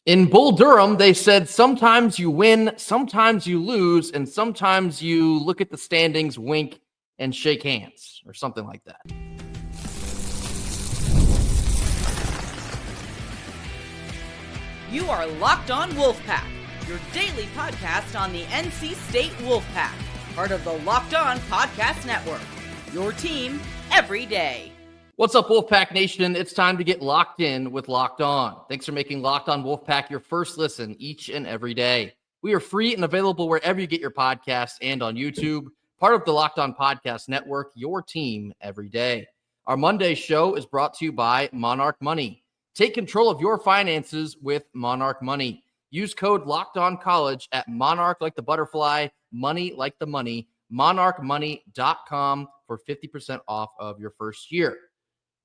In Bull Durham, they said sometimes you win, sometimes you lose, and sometimes you look at the standings, wink, and shake hands, or something like that. You are Locked On Wolfpack, your daily podcast on the NC State Wolfpack, part of the Locked On Podcast Network, your team every day. What's up, Wolfpack Nation? It's time to get locked in with Locked On. Thanks for making Locked On Wolfpack your first listen each and every day. We are free and available wherever you get your podcasts and on YouTube, part of the Locked On Podcast Network, your team every day. Our Monday show is brought to you by Monarch Money. Take control of your finances with Monarch Money. Use code LOCKEDONCollege at Monarch like the butterfly, money like the money, monarchmoney.com for 50% off of your first year.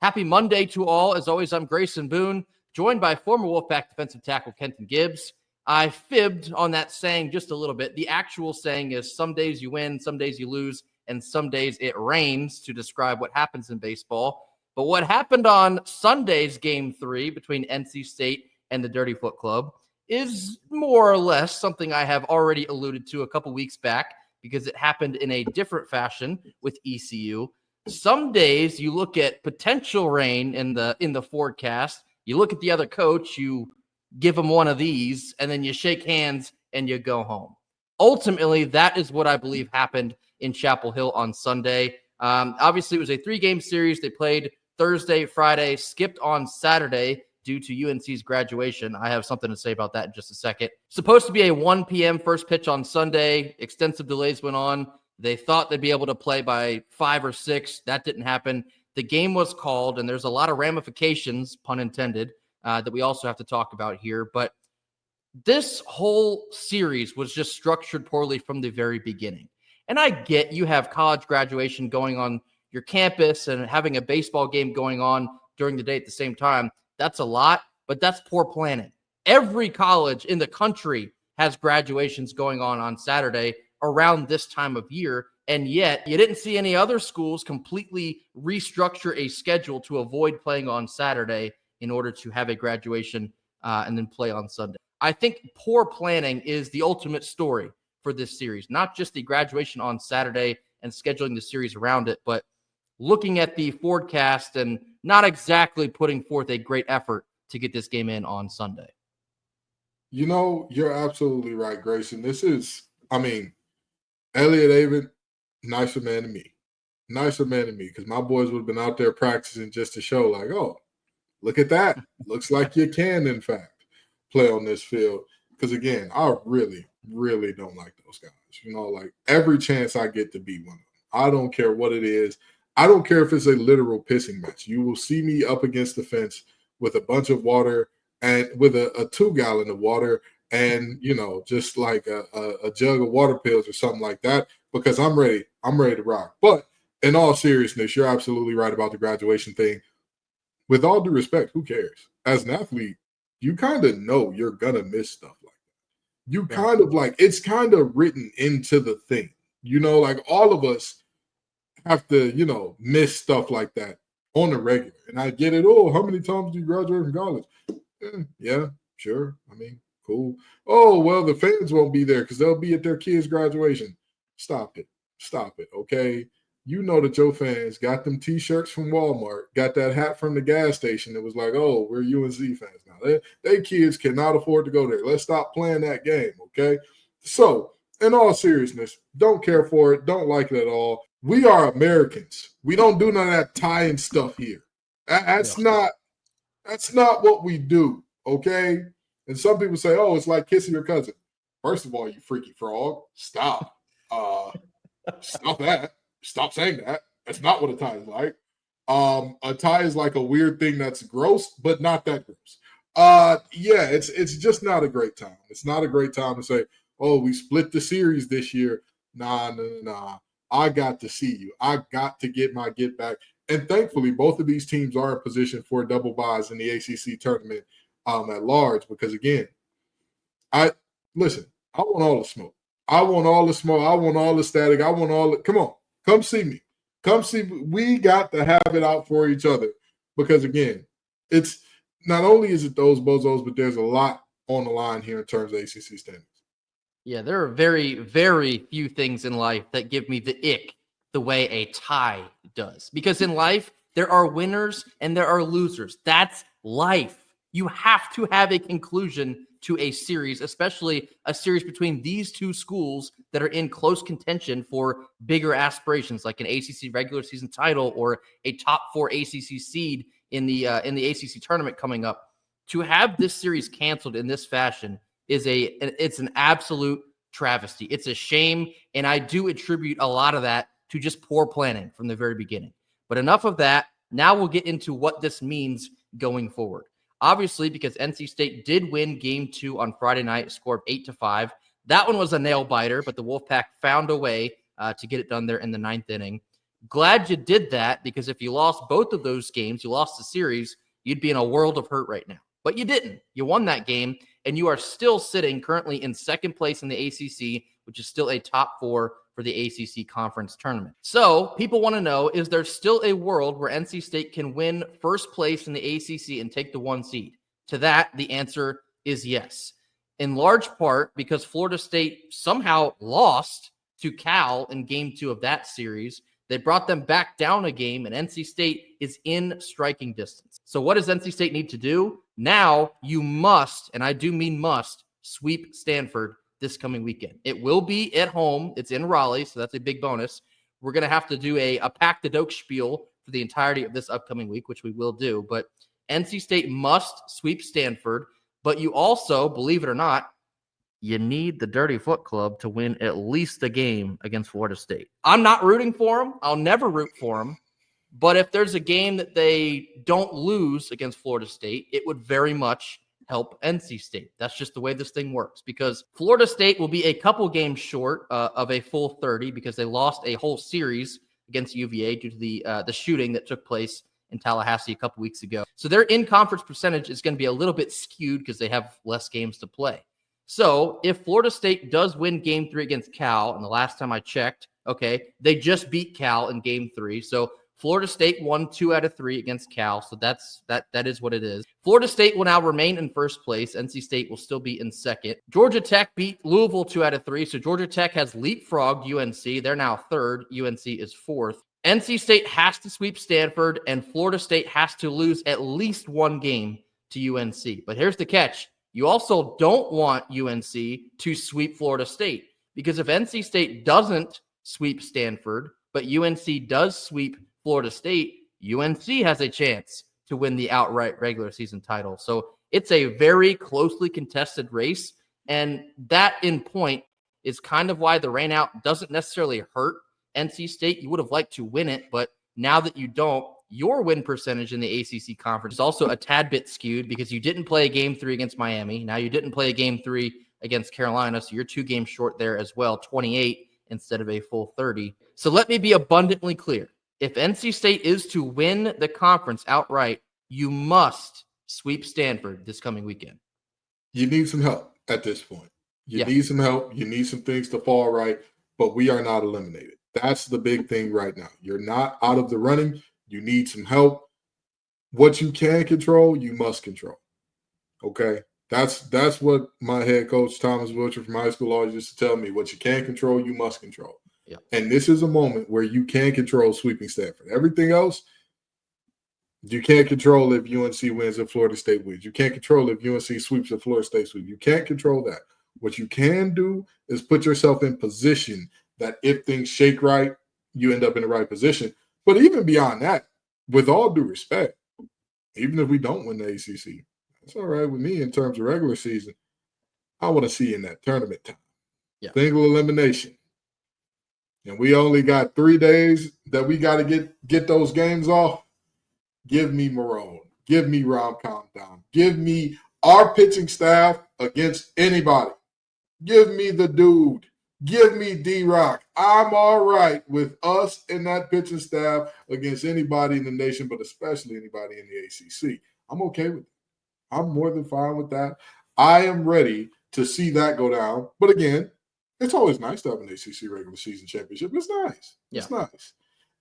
Happy Monday to all. As always, I'm Grayson Boone, joined by former Wolfpack defensive tackle Kenton Gibbs. I fibbed on that saying just a little bit. The actual saying is some days you win, some days you lose, and some days it rains to describe what happens in baseball. But what happened on Sunday's Game 3 between NC State and the Dirty Foot Club is more or less something I have already alluded to a couple weeks back because it happened in a different fashion with ECU. Some days you look at potential rain in the forecast, you look at the other coach, you give him one of these, and then you shake hands and you go home. Ultimately, that is what I believe happened in Chapel Hill on Sunday. Obviously, it was a 3-game series. They played Thursday, Friday, skipped on Saturday due to UNC's graduation. I have something to say about that in just a second. Supposed to be a 1 p.m. first pitch on Sunday. Extensive delays went on. They thought they'd be able to play by 5 or 6. That didn't happen. The game was called, and there's a lot of ramifications, pun intended, that we also have to talk about here. But this whole series was just structured poorly from the very beginning. And I get you have college graduation going on your campus and having a baseball game going on during the day at the same time. That's a lot, but that's poor planning. Every college in the country has graduations going on Saturday around this time of year, and yet you didn't see any other schools completely restructure a schedule to avoid playing on Saturday in order to have a graduation and then play on Sunday. I think poor planning is the ultimate story for this series, not just the graduation on Saturday and scheduling the series around it, but looking at the forecast and not exactly putting forth a great effort to get this game in on Sunday. You know, you're absolutely right, Grayson. This is, Elliot Avent, nicer man than me. Nicer man than me, because my boys would have been out there practicing just to show, like, oh, look at that. Looks like you can, in fact, play on this field. Because, again, I really, really don't like those guys. You know, like, every chance I get to be one of them. I don't care what it is. I don't care if it's a literal pissing match. You will see me up against the fence with a bunch of water and with a 2-gallon of water and, you know, just like a jug of water pills or something like that, because I'm ready to rock. But in all seriousness, you're absolutely right about the graduation thing. With all due respect, who cares? As an athlete, you kind of know you're going to miss stuff like that. You kind of like, it's kind of written into the thing. You know, like all of us have to, you know, miss stuff like that on the regular. And I get it. Oh, how many times do you graduate from college? Yeah, sure. Cool. Oh, well, the fans won't be there because they'll be at their kids' graduation. Stop it, okay? You know that your fans got them T-shirts from Walmart, got that hat from the gas station. It was like, oh, we're UNC fans now. They kids cannot afford to go there. Let's stop playing that game, okay? So, in all seriousness, don't care for it, don't like it at all. We are Americans. We don't do none of that tying stuff here. That's not what we do, okay? And some people say, oh, it's like kissing your cousin. First of all, you freaky frog, stop. Stop that. Stop saying that. That's not what a tie is like. A tie is like a weird thing that's gross, but not that gross. It's just not a great time. It's not a great time to say, oh, we split the series this year. Nah. I got to see you. I got to get my get back. And thankfully, both of these teams are in position for double byes in the ACC tournament at large. Because again, I want all the smoke. I want all the smoke. I want all the static. I want all the – come on. Come see me. Come see me. We got to have it out for each other because, again, it's not only is it those bozos, but there's a lot on the line here in terms of ACC standings. Yeah, there are very, very few things in life that give me the ick the way a tie does. Because in life, there are winners and there are losers. That's life. You have to have a conclusion to a series, especially a series between these two schools that are in close contention for bigger aspirations, like an ACC regular season title or a top 4 ACC seed in the ACC tournament coming up. To have this series canceled in this fashion it's an absolute travesty. It's a shame, and I do attribute a lot of that to just poor planning from the very beginning. But enough of that. Now we'll get into what this means going forward. Obviously, because NC State did win Game 2 on Friday night, a score of 8-5. That one was a nail biter, but the Wolfpack found a way to get it done there in the 9th inning. Glad you did that, because if you lost both of those games, you lost the series, you'd be in a world of hurt right now. But you didn't. You won that game, and you are still sitting currently in second place in the ACC, which is still a top 4 for the ACC conference tournament. So people want to know, is there still a world where NC State can win first place in the ACC and take the 1 seed? To that, the answer is yes. In large part because Florida State somehow lost to Cal in Game 2 of that series. They brought them back down a game, and NC State is in striking distance. So what does NC State need to do? Now you must, and I do mean must, sweep Stanford this coming weekend. It will be at home. It's in Raleigh, so that's a big bonus. We're going to have to do a pack the doke spiel for the entirety of this upcoming week, which we will do. But NC State must sweep Stanford. But you also, believe it or not, you need the Dirty Foot Club to win at least a game against Florida State. I'm not rooting for them. I'll never root for them. But if there's a game that they don't lose against Florida State, it would very much help NC State. That's just the way this thing works, because Florida State will be a couple games short of a full 30 because they lost a whole series against UVA due to the shooting that took place in Tallahassee a couple weeks ago. So their in-conference percentage is going to be a little bit skewed because they have less games to play. So if Florida State does win Game 3 against Cal, and the last time I checked, okay, they just beat Cal in Game 3. So Florida State won 2 out of 3 against Cal, so that is what it is. Florida State will now remain in first place. NC State will still be in second. Georgia Tech beat Louisville 2 out of 3, so Georgia Tech has leapfrogged UNC. They're now third. UNC is fourth. NC State has to sweep Stanford, and Florida State has to lose at least one game to UNC. But here's the catch. You also don't want UNC to sweep Florida State, because if NC State doesn't sweep Stanford, but UNC does sweep Florida State, UNC has a chance to win the outright regular season title. So it's a very closely contested race, and that in point is kind of why the rain out doesn't necessarily hurt NC State. You would have liked to win it, but now that you don't, your win percentage in the ACC conference is also a tad bit skewed because you didn't play a Game 3 against Miami. Now you didn't play a Game 3 against Carolina, so you're 2 games short there as well, 28 instead of a full 30. So let me be abundantly clear. If NC State is to win the conference outright, you must sweep Stanford this coming weekend. You need some help at this point. You need some help. You need some things to fall right, but we are not eliminated. That's the big thing right now. You're not out of the running. You need some help. What you can control, you must control. Okay? That's what my head coach, Thomas Wilcher from high school, always used to tell me. What you can control, you must control. Yeah. And this is a moment where you can control sweeping Stanford. Everything else, you can't control if UNC wins and Florida State wins. You can't control if UNC sweeps and Florida State sweeps. You can't control that. What you can do is put yourself in position that if things shake right, you end up in the right position. But even beyond that, with all due respect, even if we don't win the ACC, that's all right with me in terms of regular season. I want to see in that tournament time. Yeah. Single elimination. And we only got 3 days that we got to get those games off. Give me Marone. Give me Rom Countdown. Give me our pitching staff against anybody. Give me the dude. Give me D-Rock. I'm all right with us and that pitching staff against anybody in the nation, but especially anybody in the ACC. I'm okay with it. I'm more than fine with that. I am ready to see that go down. But again, it's always nice to have an ACC regular season championship. It's nice. Yeah. It's nice.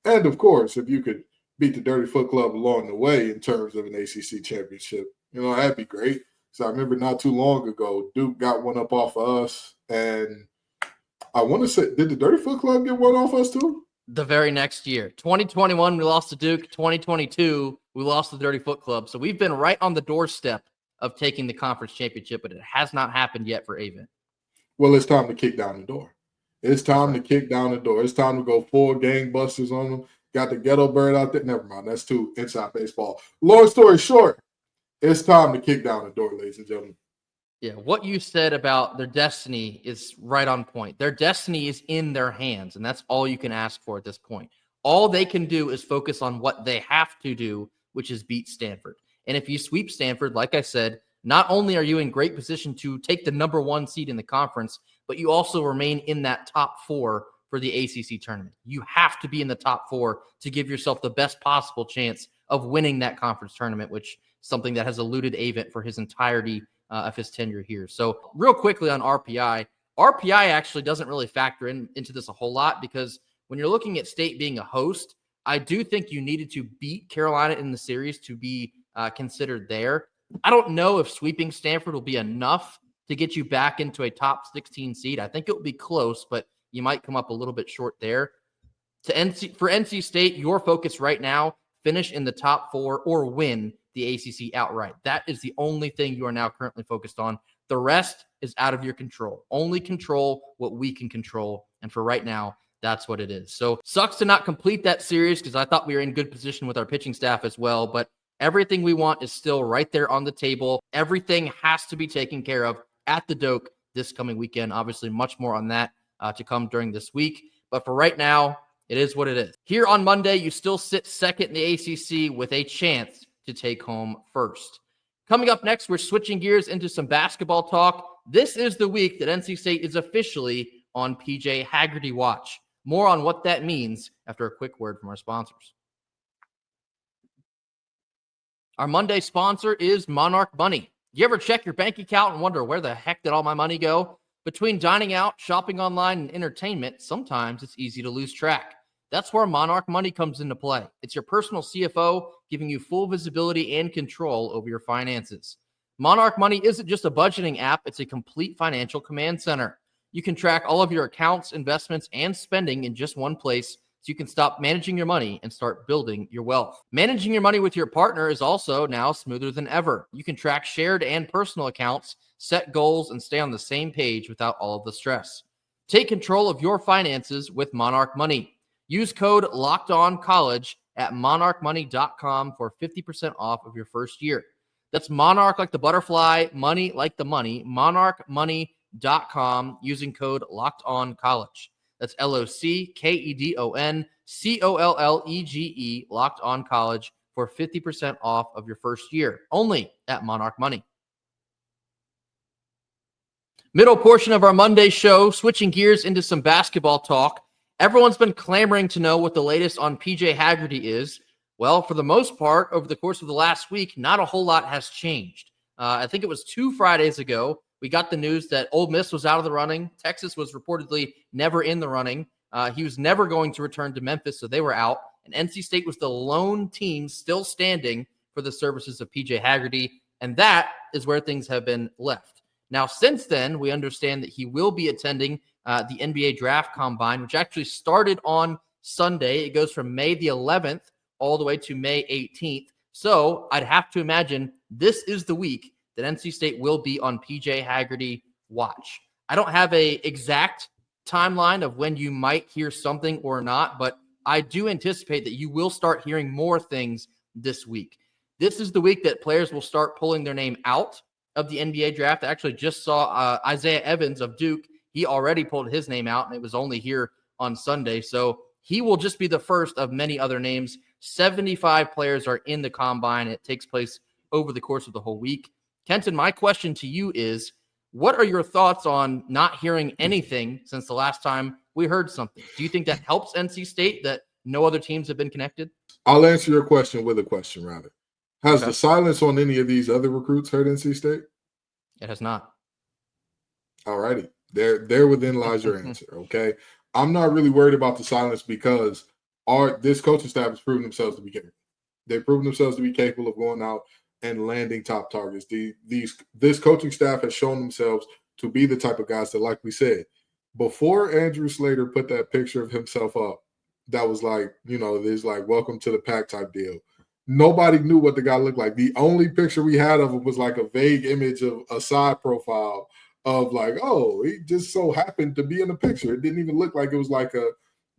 And, of course, if you could beat the Dirty Foot Club along the way in terms of an ACC championship, that'd be great. because I remember not too long ago, Duke got one up off of us, and I want to say, did the Dirty Foot Club get one off us too? The very next year. 2021, we lost to Duke. 2022, we lost to the Dirty Foot Club. So we've been right on the doorstep of taking the conference championship, but it has not happened yet for Avent. Well, it's time to kick down the door. It's time to kick down the door. It's time to go full gangbusters on them. Got the ghetto bird out there. Never mind. That's too inside baseball. Long story short, it's time to kick down the door, ladies and gentlemen. Yeah, what you said about their destiny is right on point. Their destiny is in their hands, and that's all you can ask for at this point. All they can do is focus on what they have to do, which is beat Stanford. And if you sweep Stanford, like I said, not only are you in great position to take the number 1 seed in the conference, but you also remain in that top 4 for the ACC tournament. You have to be in the top 4 to give yourself the best possible chance of winning that conference tournament, which is something that has eluded Avent for his entirety of his tenure here. So real quickly on RPI actually doesn't really factor into this a whole lot, because when you're looking at State being a host, I do think you needed to beat Carolina in the series to be considered there. I don't know if sweeping Stanford will be enough to get you back into a top 16 seed. I think it will be close, but you might come up a little bit short there. For NC State, your focus right now, finish in the top 4 or win the ACC outright. That is the only thing you are now currently focused on. The rest is out of your control. Only control what we can control. And for right now, that's what it is. So sucks to not complete that series, because I thought we were in good position with our pitching staff as well. But everything we want is still right there on the table. Everything has to be taken care of at the Doak this coming weekend. Obviously, much more on that to come during this week. But for right now, it is what it is. Here on Monday, you still sit second in the ACC with a chance to take home first. Coming up next, we're switching gears into some basketball talk. This is the week that NC State is officially on PJ Haggerty watch. More on what that means after a quick word from our sponsors. Our Monday sponsor is Monarch Money. You ever check your bank account and wonder, where the heck did all my money go? Between dining out, shopping online, and entertainment, sometimes it's easy to lose track. That's where Monarch Money comes into play. It's your personal CFO, giving you full visibility and control over your finances. Monarch Money isn't just a budgeting app, it's a complete financial command center. You can track all of your accounts, investments, and spending in just one place, so you can stop managing your money and start building your wealth. Managing your money with your partner is also now smoother than ever. You can track shared and personal accounts, set goals, and stay on the same page without all of the stress. Take control of your finances with Monarch Money. Use code LOCKEDONCollege at monarchmoney.com for 50% off of your first year. That's Monarch like the butterfly, money like the money, monarchmoney.com, using code LOCKEDONCollege. That's LOCKEDONCOLLEGE, Locked On College, for 50% off of your first year, only at Monarch Money. Middle portion of our Monday show, switching gears into some basketball talk. Everyone's been clamoring to know what the latest on PJ Haggerty is. Well, for the most part, over the course of the last week, not a whole lot has changed. I think it was 2 Fridays ago, we got the news that Ole Miss was out of the running. Texas was reportedly never in the running. He was never going to return to Memphis, so they were out. And NC State was the lone team still standing for the services of PJ Haggerty. And that is where things have been left. Now, since then, we understand that he will be attending the NBA Draft Combine, which actually started on Sunday. It goes from May the 11th all the way to May 18th. So I'd have to imagine this is the week that NC State will be on PJ Haggerty watch. I don't have a exact timeline of when you might hear something or not, but I do anticipate that you will start hearing more things this week. This is the week that players will start pulling their name out of the NBA draft. I actually just saw Isaiah Evans of Duke. He already pulled his name out, and it was only here on Sunday. So he will just be the first of many other names. 75 players are in the combine. It takes place over the course of the whole week. Kenton, my question to you is, what are your thoughts on not hearing anything since the last time we heard something? Do you think that helps NC State that no other teams have been connected? I'll answer your question with a question, rather. Has the silence on any of these other recruits hurt NC State? It has not. All righty. There within lies your answer, okay? I'm not really worried about the silence because this coaching staff has proven themselves to be capable. They've proven themselves to be capable of going out and landing top targets. This coaching staff has shown themselves to be the type of guys that, like we said, before Andrew Slater put that picture of himself up, that was like, there's like welcome to the pack type deal. Nobody knew what the guy looked like. The only picture we had of him was like a vague image of a side profile of like, oh, he just so happened to be in the picture. It didn't even look like it was like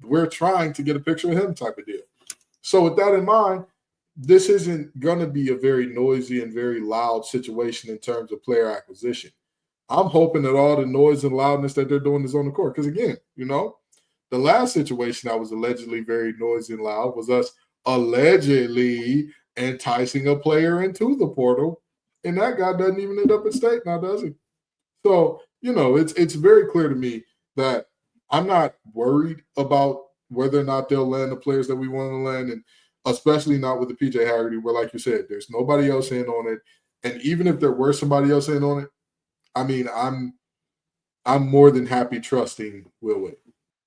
we're trying to get a picture of him type of deal. So with that in mind, this isn't going to be a very noisy and very loud situation in terms of player acquisition. I'm hoping that all the noise and loudness that they're doing is on the court. Because again, the last situation that was allegedly very noisy and loud was us allegedly enticing a player into the portal. And that guy doesn't even end up at state now, does he? So, it's very clear to me that I'm not worried about whether or not they'll land the players that we want to land, and especially not with the PJ Haggerty, where, like you said, there's nobody else in on it. And even if there were somebody else in on it, I mean, I'm more than happy trusting Will Wade.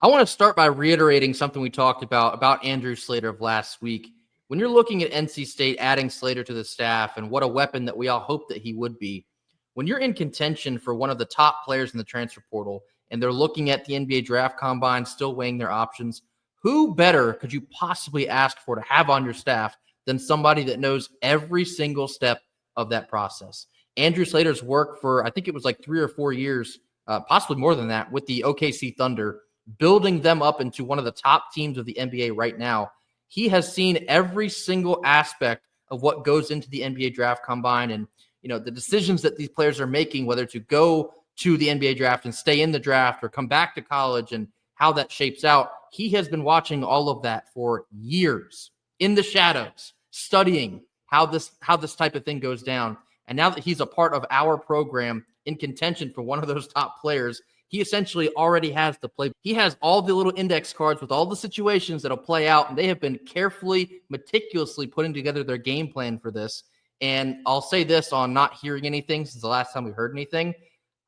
I want to start by reiterating something we talked about Andrew Slater of last week. When you're looking at NC State adding Slater to the staff and what a weapon that we all hope that he would be, when you're in contention for one of the top players in the transfer portal and they're looking at the NBA draft combine, still weighing their options, who better could you possibly ask for to have on your staff than somebody that knows every single step of that process? Andrew Slater's work for, I think it was like 3 or 4 years, possibly more than that, with the OKC Thunder, building them up into one of the top teams of the NBA right now. He has seen every single aspect of what goes into the NBA draft combine and, the decisions that these players are making, whether to go to the NBA draft and stay in the draft or come back to college and how that shapes out. He has been watching all of that for years in the shadows, studying how this type of thing goes down. And now that he's a part of our program in contention for one of those top players, he essentially already has the play. He has all the little index cards with all the situations that'll play out, and they have been carefully, meticulously putting together their game plan for this. And I'll say this on not hearing anything since the last time we heard anything.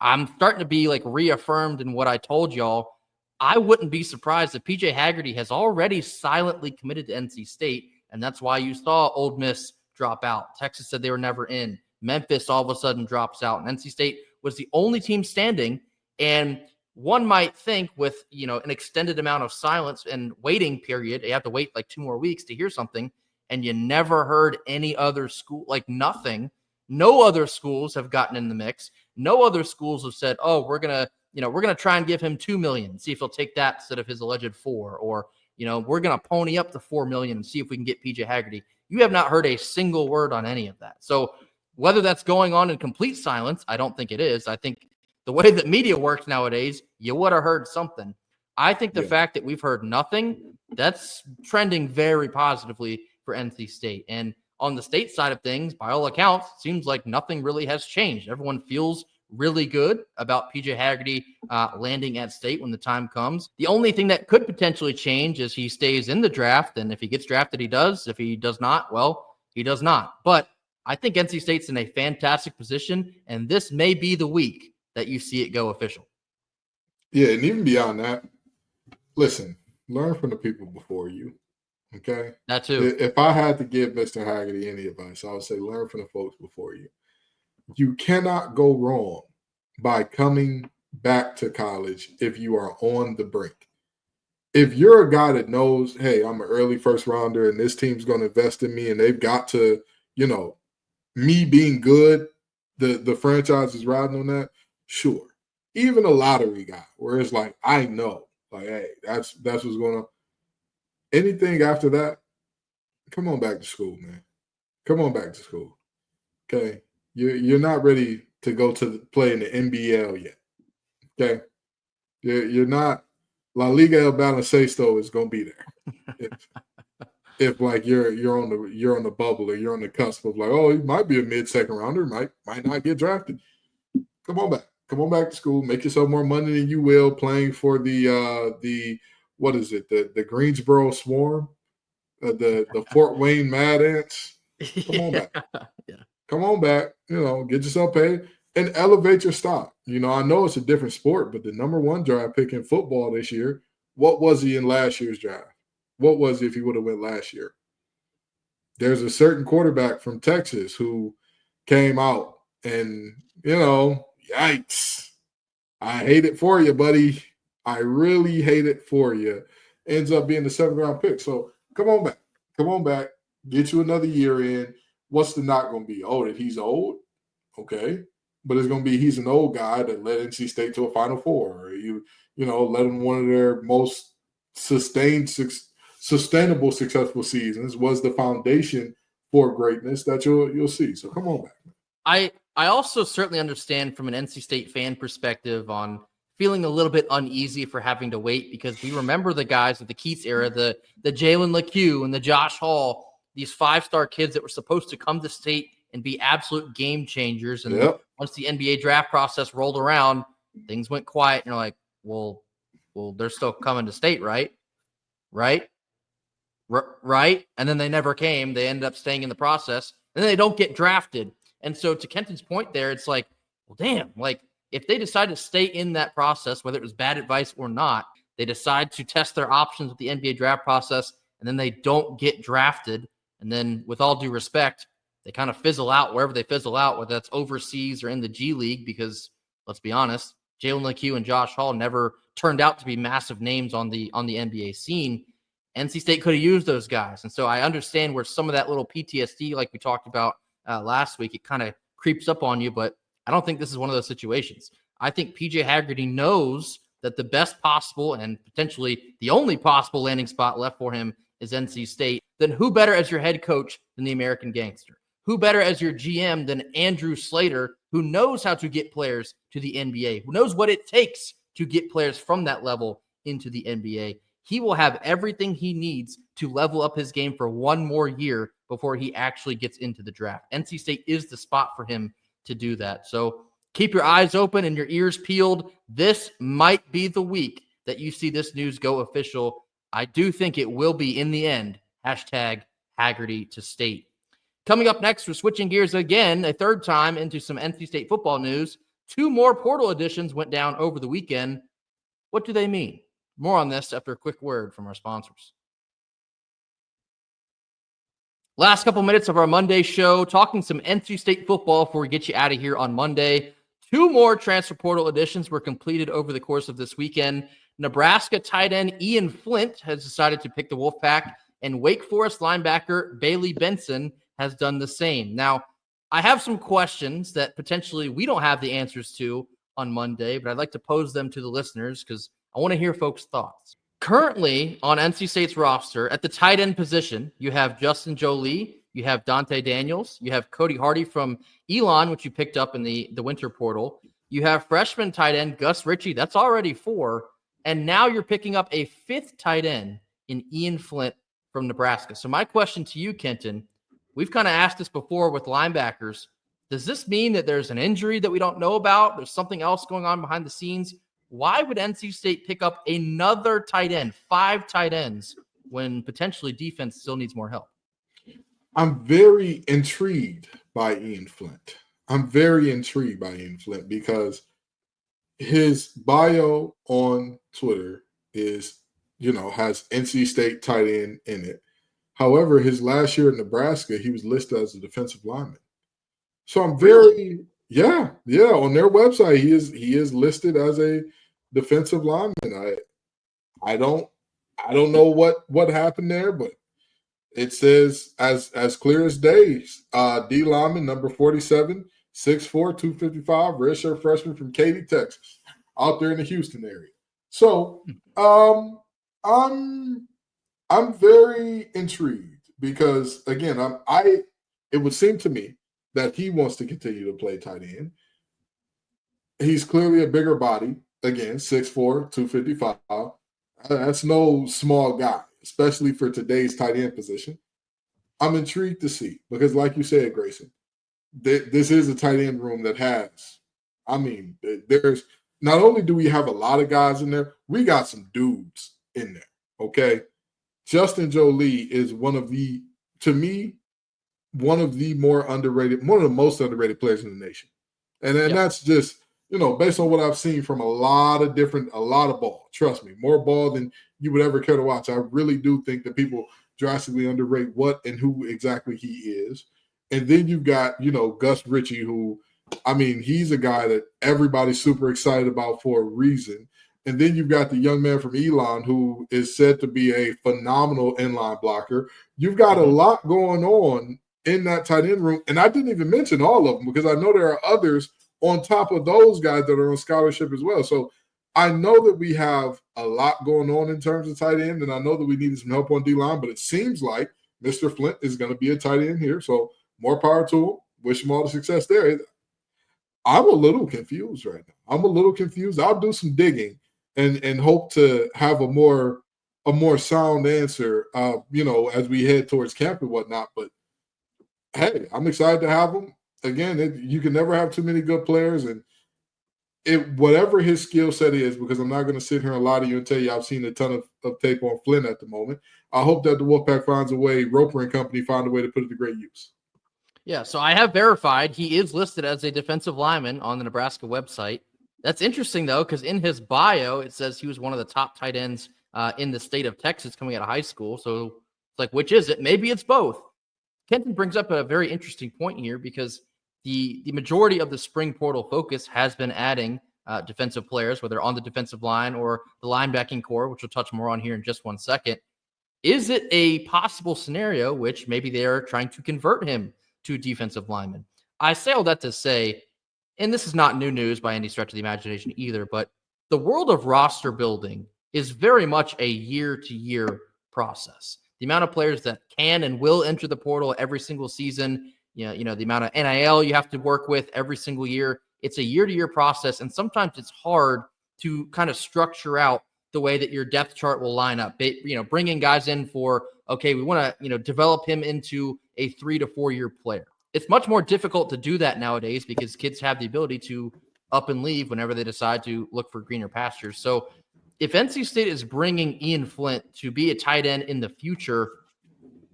I'm starting to be like reaffirmed in what I told y'all. I wouldn't be surprised if PJ Haggerty has already silently committed to NC State, and that's why you saw Ole Miss drop out. Texas said they were never in. Memphis all of a sudden drops out, and NC State was the only team standing. And one might think with, an extended amount of silence and waiting period, you have to wait like 2 more weeks to hear something, and you never heard any other school, like nothing. No other schools have gotten in the mix. No other schools have said, oh, we're going to try and give him $2 million, see if he'll take that instead of his alleged $4, or, we're going to pony up the $4 million and see if we can get PJ Haggerty. You have not heard a single word on any of that. So whether that's going on in complete silence, I don't think it is. I think the way that media works nowadays, you would have heard something. I think the fact that we've heard nothing, that's trending very positively for NC State. And on the state side of things, by all accounts, it seems like nothing really has changed. Everyone feels really good about PJ Haggerty landing at state when the time comes. The only thing that could potentially change is he stays in the draft. And if he gets drafted, he does. If he does not, well, he does not. But I think NC State's in a fantastic position, and this may be the week that you see it go official. Yeah, and even beyond that, listen, learn from the people before you, okay? That too. If I had to give Mr. Haggerty any advice, I would say learn from the folks before you. You cannot go wrong by coming back to college if you are on the brink. If you're a guy that knows, hey, I'm an early first rounder and this team's going to invest in me and they've got to, me being good, the franchise is riding on that, sure. Even a lottery guy where it's like, I know, like, hey, that's what's going on. Anything after that, come on back to school, man. Come on back to school. Okay. You're not ready to go to play in the NBL yet. Okay. You're not. La Liga El Baloncesto is going to be there. If like you're on the bubble or you're on the cusp of like, oh, he might be a mid-second rounder, might not get drafted. Come on back. Come on back to school. Make yourself more money than you will playing for the what is it? The Greensboro Swarm, the Fort Wayne Mad Ants. Come on back. Yeah. Come on back. Get yourself paid and elevate your stock. I know it's a different sport, but the number 1 draft pick in football this year, what was he in last year's draft? What was he if he would have went last year? there's a certain quarterback from Texas who came out and, yikes. I hate it for you, buddy. I really hate it for you. Ends up being the 7th-round pick. So come on back. Come on back. Get you another year in. What's the knock going to be? Oh, that he's old? Okay. But it's going to be he's an old guy that led NC State to a Final Four. Or led in one of their most sustainable, successful seasons was the foundation for greatness that you'll see. So come on back. I also certainly understand from an NC State fan perspective on feeling a little bit uneasy for having to wait, because we remember the guys of the Keats era, the Jalen LeCue and the Josh Hall, these 5-star kids that were supposed to come to State and be absolute game changers. And once the NBA draft process rolled around, things went quiet. And you're like, well, they're still coming to State, right? Right? And then they never came. They ended up staying in the process. And then they don't get drafted. And so to Kenton's point there, it's like, well, damn, like if they decide to stay in that process, whether it was bad advice or not, they decide to test their options with the NBA draft process, and then they don't get drafted. And then with all due respect, they kind of fizzle out wherever they fizzle out, whether that's overseas or in the G League, because let's be honest, Jalen LeCue and Josh Hall never turned out to be massive names on the NBA scene. NC State could have used those guys. And so I understand where some of that little PTSD, like we talked about last week, it kind of creeps up on you, but I don't think this is one of those situations. I think PJ Haggerty knows that the best possible and potentially the only possible landing spot left for him is NC State. Then who better as your head coach than the American Gangster? Who better as your GM than Andrew Slater, who knows how to get players to the NBA, who knows what it takes to get players from that level into the NBA? He will have everything he needs to level up his game for one more year before he actually gets into the draft. NC State is the spot for him to do that. So keep your eyes open and your ears peeled. This might be the week that you see this news go official. I do think it will be in the end. #Haggerty to State. Coming up next, we're switching gears again, a third time, into some NC State football news. 2 more portal additions went down over the weekend. What do they mean? More on this after a quick word from our sponsors. Last couple minutes of our Monday show, talking some NC State football before we get you out of here on Monday. 2 more transfer portal additions were completed over the course of this weekend. Nebraska tight end Ian Flint has decided to pick the Wolfpack, and Wake Forest linebacker Bailey Benson has done the same. Now, I have some questions that potentially we don't have the answers to on Monday, but I'd like to pose them to the listeners because I want to hear folks' thoughts. Currently on NC State's roster, at the tight end position, you have Justin Jolie, you have Dante Daniels, you have Cody Hardy from Elon, which you picked up in the winter portal. You have freshman tight end Gus Ritchie. That's already 4. And now you're picking up a 5th tight end in Ian Flint from Nebraska. So my question to you, Kenton, we've kind of asked this before with linebackers. Does this mean that there's an injury that we don't know about? There's something else going on behind the scenes? Why would NC State pick up another tight end, 5 tight ends, when potentially defense still needs more help? I'm very intrigued by Ian Flint. Because his bio on Twitter is, has NC State tight end in it. However, his last year in Nebraska, he was listed as a defensive lineman. So I'm very, on their website, he is listed as a defensive lineman. I don't know what happened there, but it says as clear as day, D lineman number 47, 6'4", 255, redshirt freshman from Katy, Texas, out there in the Houston area. So I'm very intrigued because again, it would seem to me that he wants to continue to play tight end. He's clearly a bigger body. Again, 6'4", 255. That's no small guy, especially for today's tight end position. I'm intrigued to see because, like you said, Grayson, this is a tight end room that has, there's not only do we have a lot of guys in there, we got some dudes in there, okay? Justin Jolie is one of the most underrated players in the nation. And that's just, based on what I've seen from a lot of ball. Trust me, more ball than you would ever care to watch. I really do think that people drastically underrate what and who exactly he is. And then you've got, Gus Ritchie, who, he's a guy that everybody's super excited about for a reason. And then you've got the young man from Elon, who is said to be a phenomenal inline blocker. You've got a lot going on in that tight end room. And I didn't even mention all of them because I know there are others on top of those guys that are on scholarship as well. So I know that we have a lot going on in terms of tight end, and I know that we needed some help on D-line, but it seems like Mr. Flint is going to be a tight end here. So more power to him. Wish him all the success there. I'm a little confused right now. I'll do some digging and hope to have a more sound answer, as we head towards camp and whatnot. But hey, I'm excited to have him. Again, you can never have too many good players, and whatever his skill set is, because I'm not going to sit here and lie to you and tell you I've seen a ton of tape on Flynn at the moment. I hope that the Wolfpack finds a way, Roper and company find a way to put it to great use. Yeah, so I have verified he is listed as a defensive lineman on the Nebraska website. That's interesting, though, because in his bio, it says he was one of the top tight ends in the state of Texas coming out of high school. So it's like, which is it? Maybe it's both. Kenton brings up a very interesting point here because the majority of the spring portal focus has been adding defensive players, whether on the defensive line or the linebacking core, which we'll touch more on here in just 1 second. Is it a possible scenario which maybe they're trying to convert him to defensive lineman? I say all that to say, and this is not new news by any stretch of the imagination either, but the world of roster building is very much a year-to-year process. The amount of players that can and will enter the portal every single season, the amount of NIL you have to work with every single year, it's a year-to-year process, and sometimes it's hard to kind of structure out the way that your depth chart will line up. Bringing guys in for, okay, we want to, develop him into a 3 to 4 year player. It's much more difficult to do that nowadays because kids have the ability to up and leave whenever they decide to look for greener pastures. So if NC State is bringing Ian Flint to be a tight end in the future,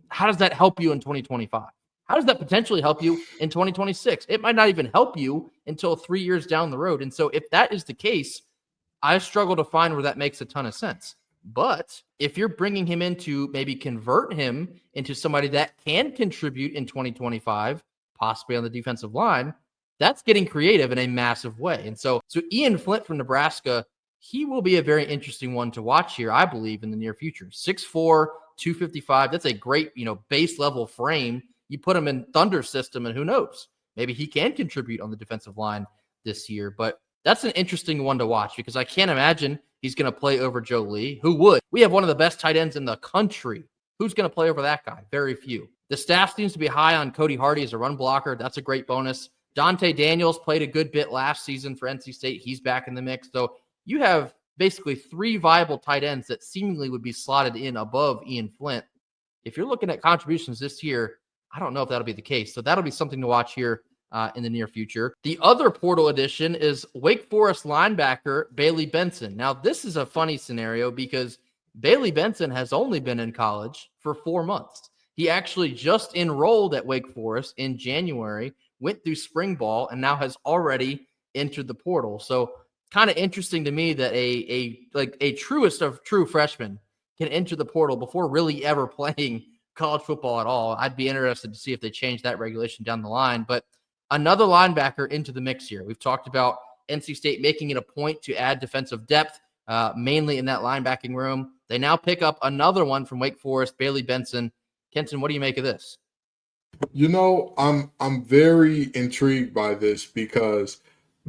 how does that help you in 2025? How does that potentially help you in 2026? It might not even help you until 3 years down the road. And so if that is the case, I struggle to find where that makes a ton of sense. But if you're bringing him in to maybe convert him into somebody that can contribute in 2025, possibly on the defensive line, that's getting creative in a massive way. And so Ian Flint from Nebraska, he will be a very interesting one to watch here, I believe, in the near future. 6'4", 255. That's a great, base level frame. You put him in Thunder system, and who knows? Maybe he can contribute on the defensive line this year. But that's an interesting one to watch because I can't imagine he's going to play over Joe Lee. Who would? We have one of the best tight ends in the country. Who's going to play over that guy? Very few. The staff seems to be high on Cody Hardy as a run blocker. That's a great bonus. Dante Daniels played a good bit last season for NC State. He's back in the mix. So you have basically 3 viable tight ends that seemingly would be slotted in above Ian Flint. If you're looking at contributions this year, I don't know if that'll be the case. So that'll be something to watch here in the near future. The other portal addition is Wake Forest linebacker Bailey Benson. Now, this is a funny scenario because Bailey Benson has only been in college for 4 months. He actually just enrolled at Wake Forest in January, went through spring ball, and now has already entered the portal. So kind of interesting to me that a truest of true freshmen can enter the portal before really ever playing college football at all. I'd be interested to see if they change that regulation down the line. But another linebacker into the mix here. We've talked about NC State making it a point to add defensive depth, mainly in that linebacking room. They now pick up another one from Wake Forest, Bailey Benson. Kenton, what do you make of this? I'm very intrigued by this because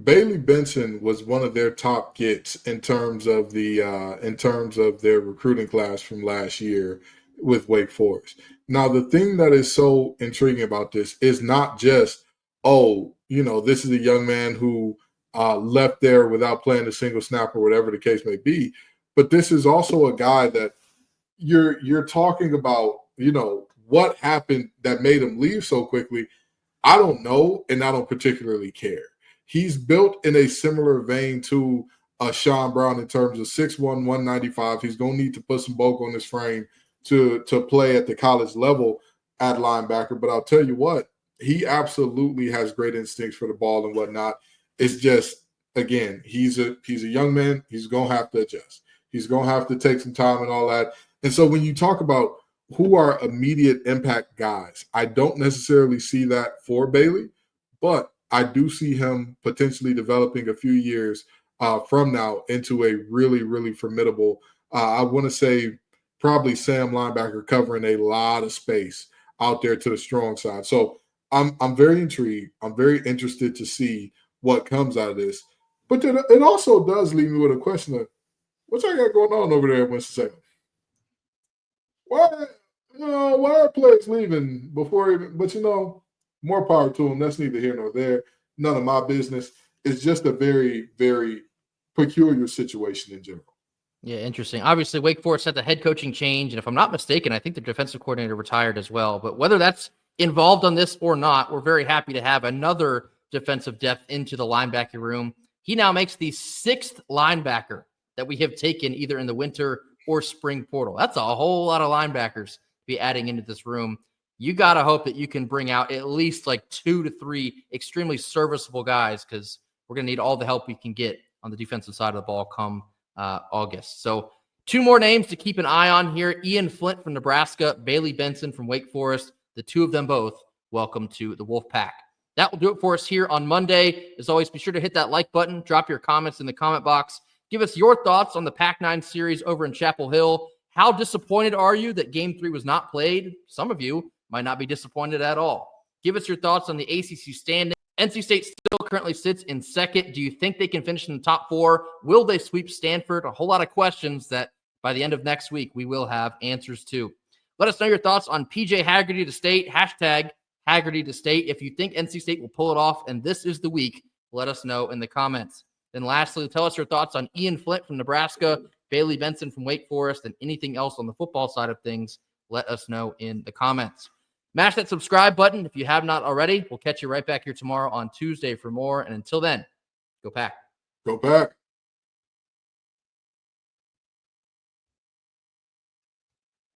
Bailey Benson was one of their top gets in terms of their recruiting class from last year with Wake Forest. Now, the thing that is so intriguing about this is not just, this is a young man who left there without playing a single snap or whatever the case may be, but this is also a guy that you're talking about, what happened that made him leave so quickly. I don't know, and I don't particularly care. He's built in a similar vein to Sean Brown in terms of 6'1", 195. He's going to need to put some bulk on his frame to play at the college level at linebacker. But I'll tell you what, he absolutely has great instincts for the ball and whatnot. It's just, again, he's a young man. He's going to have to adjust. He's going to have to take some time and all that. And so when you talk about who are immediate impact guys. I don't necessarily see that for Bailey, but I do see him potentially developing a few years from now into a really, really formidable, I want to say probably Sam linebacker covering a lot of space out there to the strong side. So I'm very intrigued. I'm very interested to see what comes out of this. But then it also does leave me with a question of, what y'all got going on over there at Winston-Salem? Why are players leaving before even, but more power to them. That's neither here nor there. None of my business. It's just a very, very peculiar situation in general. Yeah, interesting. Obviously, Wake Forest had the head coaching change, and if I'm not mistaken, I think the defensive coordinator retired as well. But whether that's involved on this or not, we're very happy to have another defensive depth into the linebacker room. He now makes the 6th linebacker that we have taken either in the winter or spring portal. That's a whole lot of linebackers to be adding into this room. You got to hope that you can bring out at least like 2 to 3 extremely serviceable guys, because we're going to need all the help we can get on the defensive side of the ball come August. So 2 more names to keep an eye on here. Ian Flint from Nebraska, Bailey Benson from Wake Forest. The 2 of them both, welcome to the Wolfpack. That will do it for us here on Monday. As always, be sure to hit that like button, drop your comments in the comment box. Give us your thoughts on the Pac-9 series over in Chapel Hill. How disappointed are you that Game 3 was not played? Some of you might not be disappointed at all. Give us your thoughts on the ACC standing. NC State still currently sits in 2nd. Do you think they can finish in the top 4? Will they sweep Stanford? A whole lot of questions that by the end of next week we will have answers to. Let us know your thoughts on PJ Haggerty to State. Hashtag Haggerty to State. If you think NC State will pull it off and this is the week, let us know in the comments. Then lastly, tell us your thoughts on Ian Flint from Nebraska, Bailey Benson from Wake Forest, and anything else on the football side of things. Let us know in the comments. Mash that subscribe button if you have not already. We'll catch you right back here tomorrow on Tuesday for more. And until then, go Pack. Go Pack.